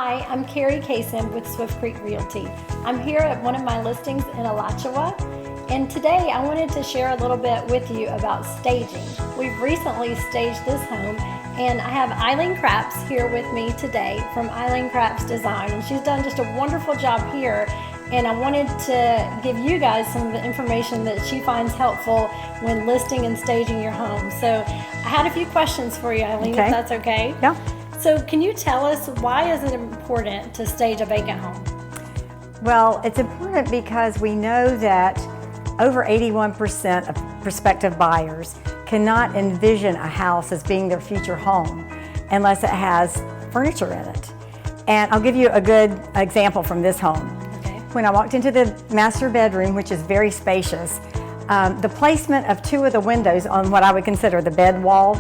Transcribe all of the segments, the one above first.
Hi, I'm Carrie Kaysen with Swift Creek Realty. I'm here at one of my listings in Alachua, and today I wanted to share a little bit with you about staging. We've recently staged this home, and I have Eileen Crapps here with me today from Eileen Crapps Design, and she's done just a wonderful job here. And I wanted to give you guys some of the information that she finds helpful when listing and staging your home. So I had a few questions for you, Eileen, if that's okay. Yeah. So can you tell us, why is it important to stage a vacant home? Well, it's important because we know that over 81% of prospective buyers cannot envision a house as being their future home unless it has furniture in it. And I'll give you a good example from this home. When I walked into the master bedroom, which is very spacious, the placement of two of the windows on what I would consider the bed wall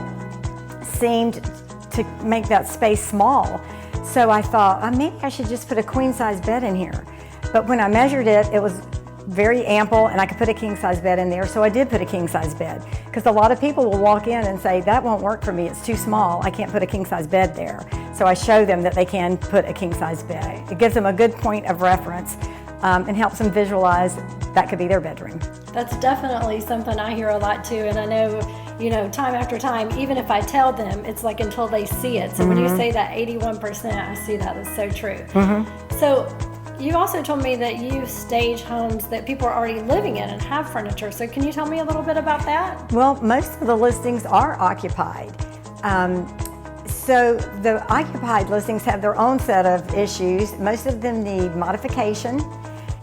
seemed to make that space small. So I thought, maybe I should just put a queen size bed in here. But when I measured it, it was very ample and I could put a king size bed in there. So I did put a king size bed, because a lot of people will walk in and say, that won't work for me, it's too small, I can't put a king size bed there. So I show them that they can put a king size bed. It gives them a good point of reference and helps them visualize that could be their bedroom. That's definitely something I hear a lot too, and I know, time after time, even if I tell them, it's like until they see it. So when you say that 81%, I see that is so true. So you also told me that you stage homes that people are already living in and have furniture. So can you tell me a little bit about that? Well, most of the listings are occupied. So the occupied listings have their own set of issues. Most of them need modification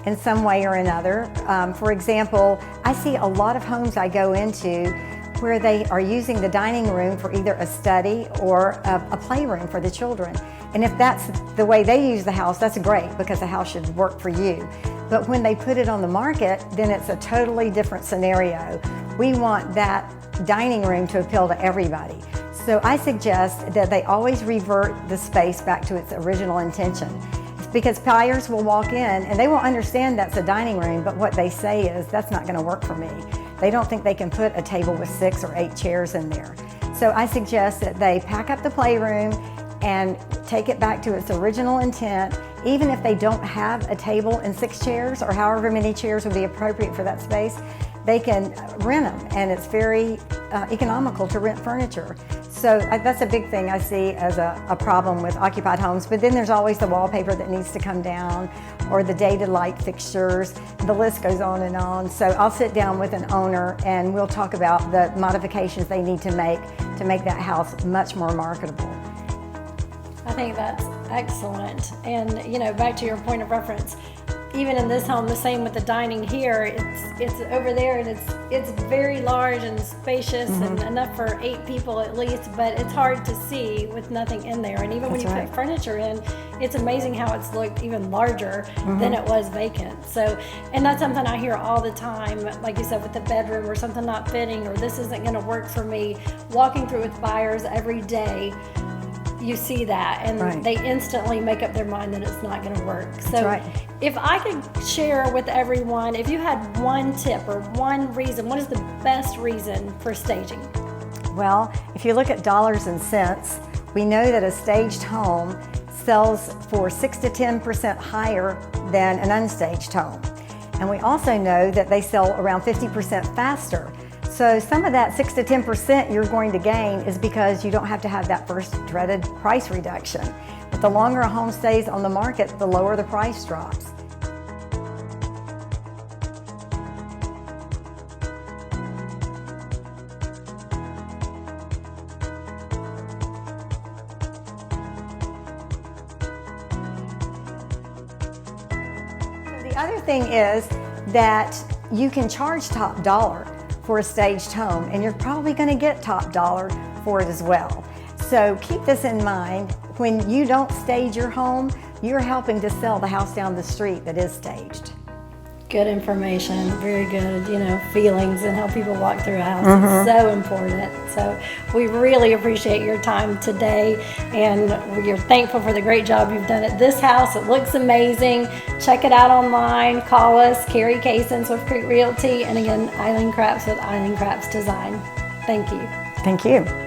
in some way or another. For example, I see a lot of homes I go into where they are using the dining room for either a study or a playroom for the children. And if that's the way they use the house, that's great, because the house should work for you. But when they put it on the market, then it's a totally different scenario. We want that dining room to appeal to everybody. So I suggest that they always revert the space back to its original intention, because buyers will walk in and they won't understand that's a dining room, but what they say is, that's not going to work for me. They don't think they can put a table with 6 or 8 chairs in there. So I suggest that they pack up the playroom and take it back to its original intent. Even if they don't have a table and 6 chairs, or however many chairs would be appropriate for that space, they can rent them, and it's very economical to rent furniture. So that's a big thing I see as a problem with occupied homes. But then there's always the wallpaper that needs to come down, or the dated light fixtures. The list goes on and on. So I'll sit down with an owner and we'll talk about the modifications they need to make that house much more marketable. I think that's excellent. And back to your point of reference, even in this home, the same with the dining here. It's over there, and it's very large and spacious and enough for 8 people at least, but it's hard to see with nothing in there. And even when you put furniture in, it's amazing how it's looked even larger than it was vacant. So, and that's something I hear all the time, like you said, with the bedroom or something not fitting, or this isn't going to work for me. Walking through with buyers every day, you see that, and they instantly make up their mind that it's not going to work. So if I could share with everyone, if you had one tip or one reason, what is the best reason for staging? Well, if you look at dollars and cents, we know that a staged home sells for 6 to 10% higher than an unstaged home. And we also know that they sell around 50% faster. So some of that 6 to 10% you're going to gain is because you don't have to have that first dreaded price reduction. But the longer a home stays on the market, the lower the price drops. The other thing is that you can charge top dollar for a staged home, and you're probably going to get top dollar for it as well. So keep this in mind. When you don't stage your home, you're helping to sell the house down the street that is staged. Good information, very good, feelings and how people walk through a house. It's so important. So we really appreciate your time today, and we're thankful for the great job you've done at this house. It looks amazing. Check it out online. Call us, Carrie Kaysen, Swift Creek Realty, and again, Eileen Crapps with Eileen Crapps Design. Thank you. Thank you.